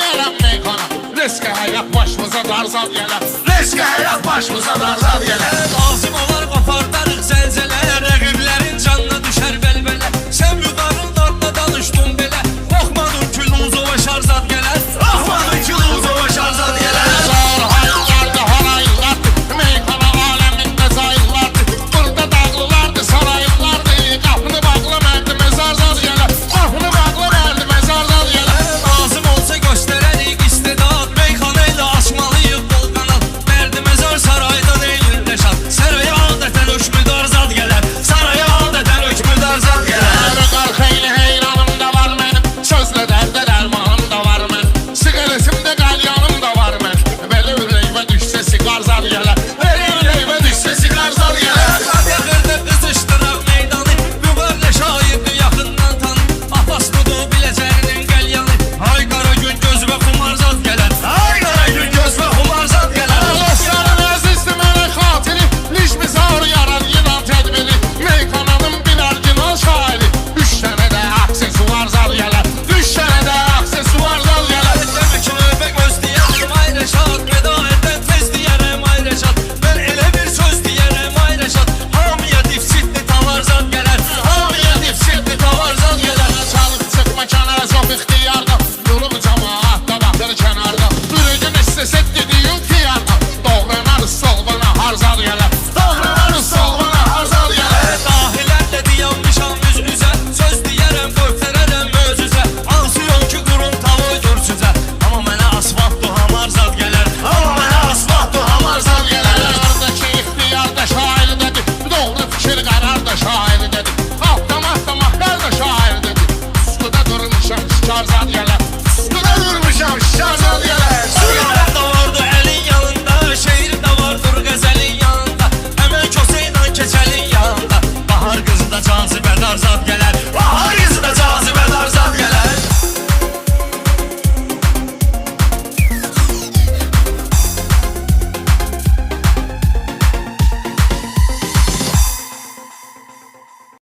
yerəm meykana. Riske həyat başımıza darzad gələr. Riske həyat başımıza darzad gələr. Lazım olar qopardarıq zəlzələ, rəqiblərin canına düşər bəlbələ. Sən yuqarılarla danışdın belə, baxmadın ki Luzova şarzad gələr. Baxmadın ki Luzova şarzad gələr. Zor hayırlardı, haraylardı, meykana aləmində zayırlardı. Burada dağlılardı, sarayırlardı, qapını bağlı mərdi məzarzad gələr. Qapını bağlı mərdi məzarzad gələr. Lazım olsa göstərərik istedad, meyxana ilə açmalıyıq bol qanal. Mərdi məzar saraydan eylir rəşad, saraya adətən hökmüdar zad gələr. Saraya adətən hökmüdar zad gələr. Xeyli heyranım da var mənim, sözlə dərdə dərmanım da var mənim. Siqaretimdə qalyanım da var mənim. Belə ürəyimə düşsə siqar zad gələr. Belə ürəyimə düşsə siqar zad gələr. Yaxırda qızışdıraq meydanı, müqarlə şairdi yaxından tanı. Abbas budur biləcərinin qəlyanı. Ay qara gün göz və xumar zad gələr. Ay qara gün göz və xumar zad gələr. Dostlarım əzizdir mənə xatiri, Licmizar yarar yılan tədbiri. Meyxananın bir orijinal şairi. 3 dənə də aksesuar zad gələr. 3 dənə də aksesuar zad gələr. Demək ki növbə göz deyərəm ay Rəşad, veda etdən tez deyərəm ay Rəşad. Mən elə bir söz deyərəm ay Rəşad, hamıya difsitli tavar zad gələr. Hamıya difsitli tavar zad gələr. Çalıb çıxma kənara çox ixtiyarda. Yolum cəmaat da baxır kənarda. Ürəyin istəsə dediyin xiyarda. Doğranarız solbana har zad gələr. Doğranarız solbana har zad gələr. Dahilərlə dayanmışam üz-üzə, söz deyərəm göstərərəm möcüzə. Hansı yol ki qurum tavoydur sizə, amma mənə asfaltdu hamar zad gələr. Amma mənə asfaltdu hamar zad gələr. Qərardakı ixtiyar da şair dedi. Doğru fikir qərar da şair dedi. Altdan atlamaq da şair dedi. Üstüdə durmuşam şikar zad gələr.